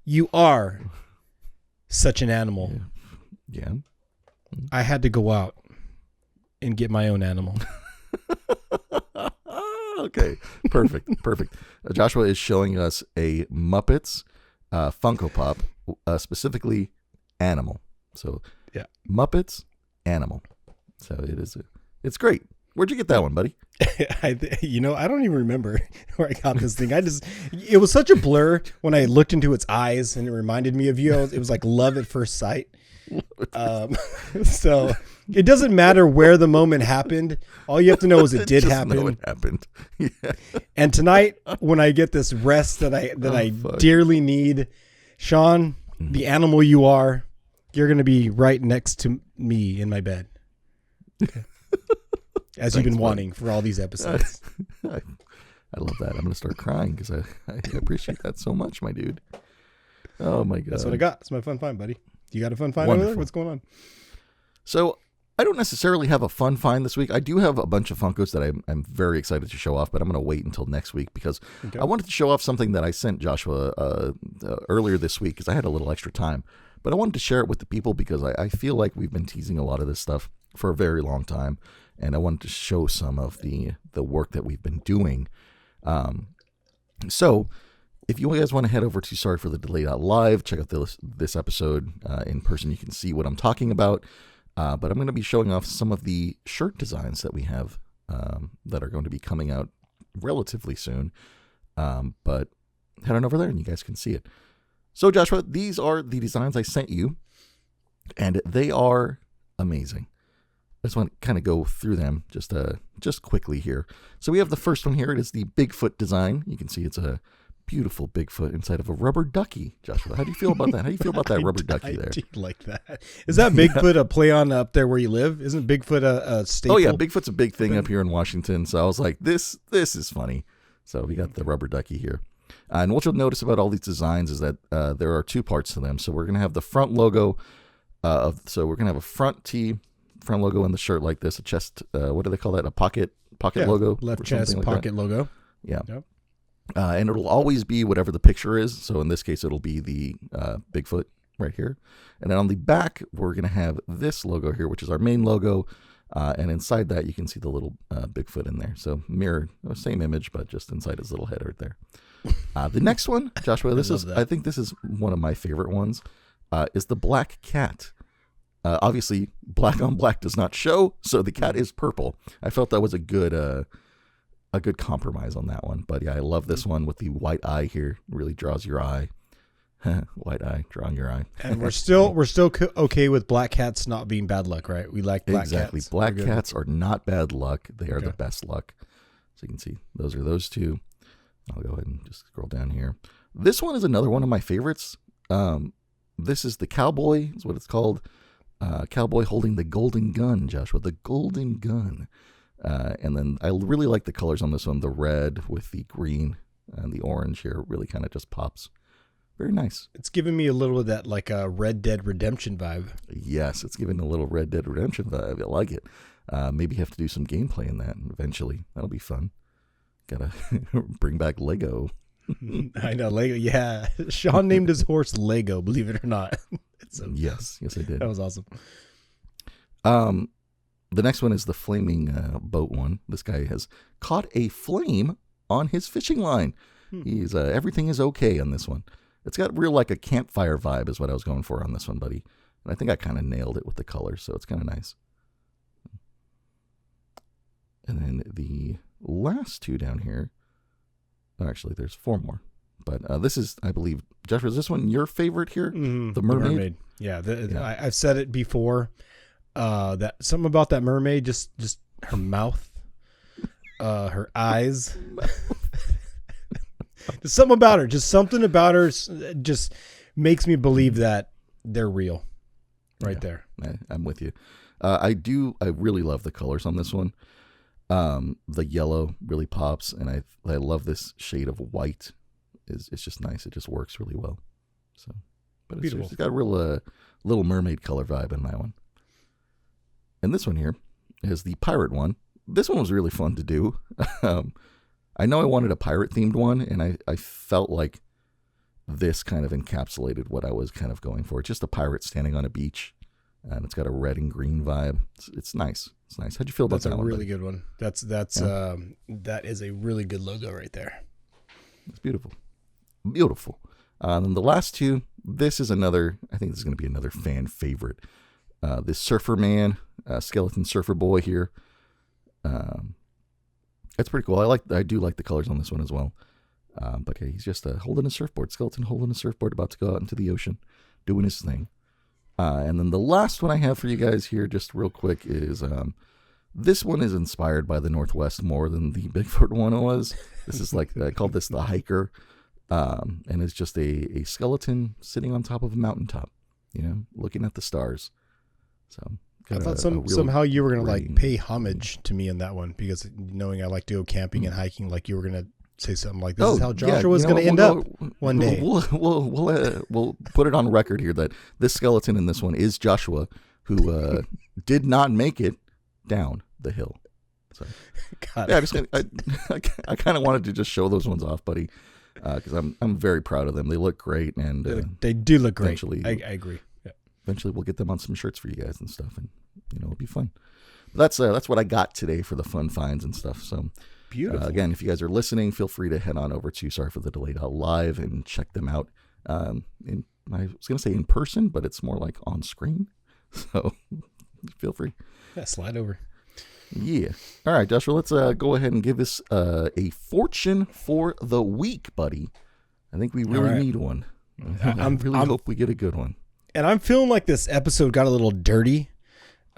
you are such an animal. Yeah. I had to go out and get my own animal. Okay, perfect. Joshua is showing us a Muppets Funko Pop, specifically animal. So yeah, Muppets animal. So it's great. Where'd you get that one, buddy? I don't even remember where I got this thing. It was such a blur when I looked into its eyes, and it reminded me of you. It was like love at first sight. So it doesn't matter where the moment happened. All you have to know is it did happen. Know it happened. Yeah. And tonight, when I get this rest that I dearly need, Sean, the animal you are, you're going to be right next to me in my bed. Okay. As you've been wanting for all these episodes. I love that. I'm going to start crying because I appreciate that so much, my dude. Oh, my God. That's what I got. It's my fun find, buddy. You got a fun find over there? What's going on? So I don't necessarily have a fun find this week. I do have a bunch of Funkos that I'm very excited to show off, but I'm going to wait until next week because I wanted to show off something that I sent Joshua earlier this week because I had a little extra time. But I wanted to share it with the people because I feel like we've been teasing a lot of this stuff for a very long time, and I wanted to show some of the work that we've been doing. So if you guys want to head over to Sorry for the Delay.live, check out this episode in person. You can see what I'm talking about. But I'm going to be showing off some of the shirt designs that we have that are going to be coming out relatively soon. But head on over there and you guys can see it. So Joshua, these are the designs I sent you, and they are amazing. I just want to kind of go through them just quickly here. So we have the first one here. It is the Bigfoot design. You can see it's a beautiful Bigfoot inside of a rubber ducky. Joshua, how do you feel about that? How do you feel about that rubber ducky there? I do like that. Is that Bigfoot a play on up there where you live? Isn't Bigfoot a staple? Oh yeah, Bigfoot's a big thing up here in Washington. So I was like, this is funny. So we got the rubber ducky here. And what you'll notice about all these designs is that there are two parts to them. So we're going to have the front logo so we're going to have a front logo in the shirt like this, a chest, what do they call that? A pocket logo? Left chest, like pocket logo. Yeah. Yep. And it'll always be whatever the picture is. So in this case, it'll be the Bigfoot right here. And then on the back, we're going to have this logo here, which is our main logo. And inside that, you can see the little Bigfoot in there. So mirror, same image, but just inside his little head right there. The next one, Joshua, I think this is one of my favorite ones, is the black cat. Obviously, black on black does not show, so the cat is purple. I felt that was a good compromise on that one. But yeah, I love this one with the white eye here. It really draws your eye. White eye, drawing your eye. And we're still okay with black cats not being bad luck, right? We like black exactly. cats. Black cats are not bad luck. They are the best luck. So you can see those are those two. I'll go ahead and just scroll down here. This one is another one of my favorites. This is the cowboy, is what it's called. Cowboy holding the golden gun, Joshua, the golden gun. And then I really like the colors on this one. The red with the green and the orange here really kind of just pops. Very nice. It's giving me a little of that like a Red Dead Redemption vibe. Yes, it's giving a little Red Dead Redemption vibe. I like it. Maybe have to do some gameplay in that eventually. That'll be fun. Gotta bring back Lego. I know, Lego. Yeah. Sean named his horse Lego, believe it or not. Yes, I did. That was awesome. The next one is the flaming boat one. This guy has caught a flame on his fishing line. He's everything is okay on this one. It's got real like a campfire vibe is what I was going for on this one, buddy. And I think I kind of nailed it with the colors, so it's kind of nice. And then the last two down here, actually there's four more. But this is, I believe, Jeff, is this one your favorite here? The mermaid? Yeah, I've said it before. That something about that mermaid, just her mouth, her eyes. Just something about her. Just something about her just makes me believe that they're real. Right there. I'm with you. I really love the colors on this one. The yellow really pops, and I love this shade of white. It's just nice. It just works really well. So, but it's got a real Little Mermaid color vibe in that one. And this one here is the pirate one. This one was really fun to do. I know I wanted a pirate themed one, and I felt like this kind of encapsulated what I was kind of going for. It's just a pirate standing on a beach, and it's got a red and green vibe. It's nice. It's nice. How'd you feel about that one? That's a really good one. That is a really good logo right there. It's beautiful. Beautiful. And the last two, this is another, I think this is going to be another fan favorite. This surfer man, skeleton surfer boy here. It's pretty cool. I do like the colors on this one as well. But yeah, he's just holding a surfboard, skeleton holding a surfboard, about to go out into the ocean, doing his thing. And then the last one I have for you guys here, just real quick, is this one is inspired by the Northwest more than the Bigfoot one was. This is like, I called this the hiker. And it's just a skeleton sitting on top of a mountaintop, looking at the stars. So I thought somehow you were going to like pay homage to me in that one, because knowing I like to go camping and hiking, like you were going to say something like, "This is how yeah, Joshua is going to end up one day." We'll put it on record here that this skeleton in this one is Joshua, who did not make it down the hill. So, yeah, I kind of wanted to just show those ones off, buddy, because I'm very proud of them. They look great, and they do look great. Eventually, I agree. Yeah. Eventually, we'll get them on some shirts for you guys and stuff, and it'll be fun. But that's what I got today for the fun finds and stuff. So, beautiful. Again, if you guys are listening, feel free to head on over to Sorry for the Delay live and check them out. I was gonna say in person, but it's more like on screen. So, feel free. Yeah, slide over. Yeah. All right, Joshua, let's go ahead and give us a fortune for the week, buddy. I think we really need one. I really hope we get a good one. And I'm feeling like this episode got a little dirty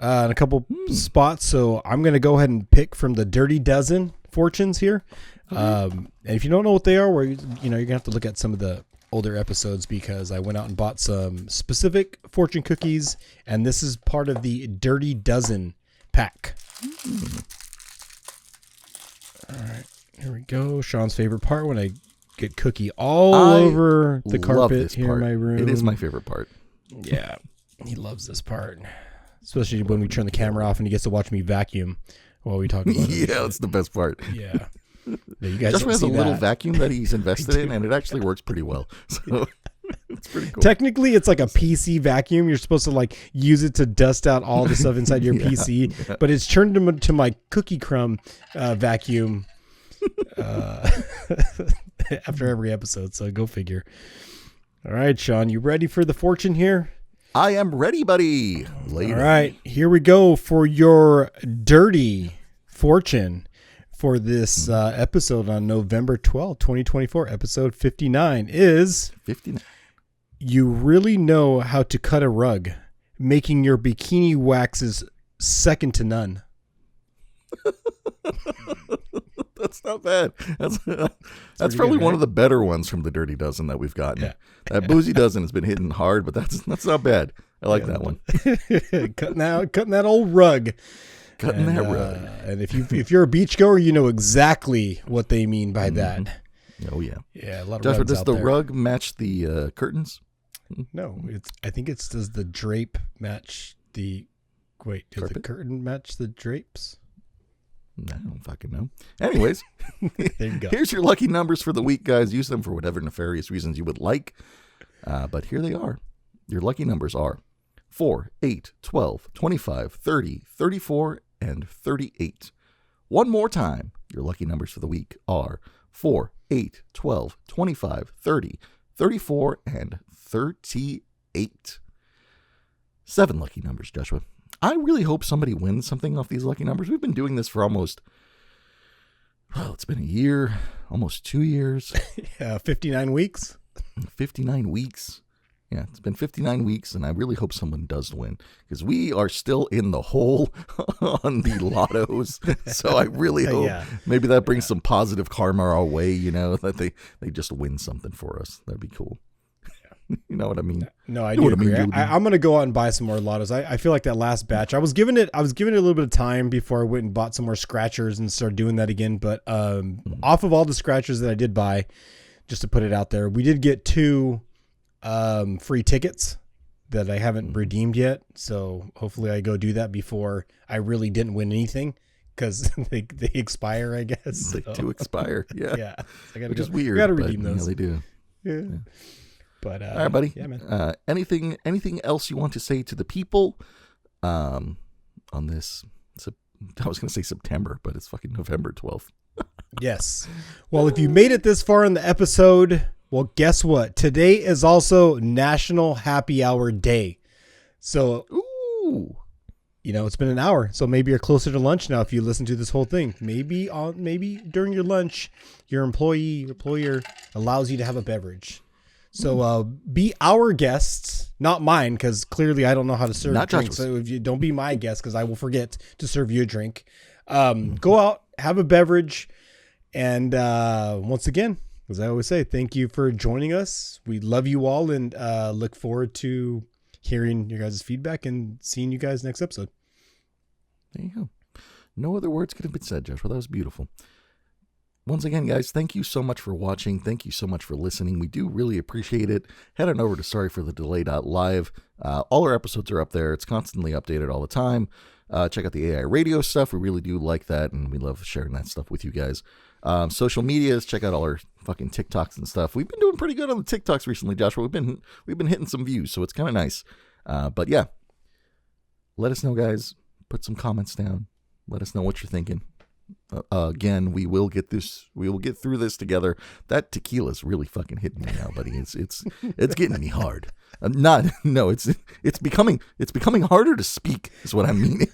in a couple spots, so I'm going to go ahead and pick from the Dirty Dozen fortunes here. And if you don't know what they are, you're going to have to look at some of the older episodes, because I went out and bought some specific fortune cookies, and this is part of the Dirty Dozen pack. All right, here we go. Sean's favorite part, when I get cookie all over the carpet here in my room. It is my favorite part. Yeah, he loves this part, especially when we turn the camera off and he gets to watch me vacuum while we talk about it. Yeah, that's the best part. Yeah. You guys Joshua has a little that. vacuum that he's invested in, and it actually works pretty well. So it's pretty cool. Technically, it's like a PC vacuum. You're supposed to like use it to dust out all the stuff inside your PC, but it's turned into my cookie crumb vacuum after every episode. So go figure. All right, Sean, you ready for the fortune here? I am ready, buddy. Later. All right, here we go for your dirty fortune for this episode on November 12th, 2024. Episode 59 is 59. You really know how to cut a rug, making your bikini waxes second to none. That's not bad. That's probably one of the better ones from the Dirty Dozen that we've gotten. Yeah. That Boozy Dozen has been hitting hard, but that's not bad. I like that one. cutting that old rug. Cutting that rug. And if you're a beachgoer, you know exactly what they mean by that. Oh yeah. Yeah, a lot of Joshua, rugs does out the there. rug match the curtains? No, I think does the drape match the does Carpet? the curtain match the drapes? I don't fucking know. Anyways, There you go. here's your lucky numbers for the week, guys. Use them for whatever nefarious reasons you would like. But here they are. Your lucky numbers are 4, 8, 12, 25, 30, 34, and 38. One more time. Your lucky numbers for the week are 4, 8, 12, 25, 30, 34, and 38. 7 lucky numbers, Joshua. I really hope somebody wins something off these lucky numbers. We've been doing this for it's been a year, almost 2 years. 59 weeks. 59 weeks. Yeah, it's been 59 weeks, and I really hope someone does win, because we are still in the hole on the lottos. So I really hope maybe that brings some positive karma our way, that they just win something for us. That'd be cool. You know what I mean? No, I do agree. I'm going to go out and buy some more lottos. I feel like that last batch, I was giving it a little bit of time before I went and bought some more scratchers and started doing that again. But off of all the scratchers that I did buy, just to put it out there, we did get 2 free tickets that I haven't redeemed yet. So hopefully I go do that before I really didn't win anything, because they expire, I guess. They do expire. Yeah. Yeah. Which is weird. I got to redeem those. Yeah, they do. Yeah. But all right, buddy. Yeah, man. Anything else you want to say to the people on this? I was going to say September, but it's fucking November 12th. Yes. Well, if you made it this far in the episode, well, guess what? Today is also National Happy Hour Day. So, ooh, it's been an hour, so maybe you're closer to lunch now if you listen to this whole thing. Maybe during your lunch, your employer allows you to have a beverage. So be our guests, not mine, because clearly I don't know how to serve drinks. So if you don't be my guest, because I will forget to serve you a drink. Go out, have a beverage, and once again, as I always say, thank you for joining us. We love you all, and look forward to hearing your guys' feedback and seeing you guys next episode. There you go. No other words could have been said, Joshua. That was beautiful. once again, guys, thank you so much for watching. Thank you so much for listening. We do really appreciate it. Head on over to sorryforthedelay.live. All our episodes are up there. It's constantly updated all the time. Check out the AI radio stuff. We really do like that, and we love sharing that stuff with you guys. Social medias, check out all our fucking TikToks and stuff. We've been doing pretty good on the TikToks recently, Joshua. We've been hitting some views, so it's kind of nice. But yeah, let us know, guys. Put some comments down. Let us know what you're thinking. Again, we will get this. We will get through this together. That tequila's really fucking hitting me now, buddy. It's getting me hard. It's becoming harder to speak. Is what I'm meaning.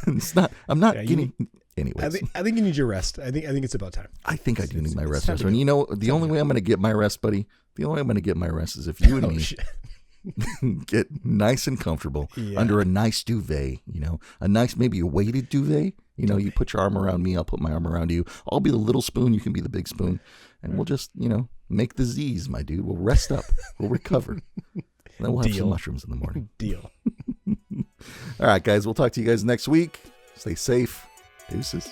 It's not. I'm not getting. Anyways, I think you need your rest. I think it's about time. I think I do need my rest. And you know, the only way I'm going to get my rest, buddy. The only way I'm going to get my rest is if you and me get nice and comfortable under a nice duvet. You know, maybe a weighted duvet. You know, you put your arm around me, I'll put my arm around you. I'll be the little spoon, you can be the big spoon. And we'll just, make the Z's, my dude. We'll rest up. We'll recover. Then we'll have some mushrooms in the morning. Deal. All right, guys. We'll talk to you guys next week. Stay safe. Deuces.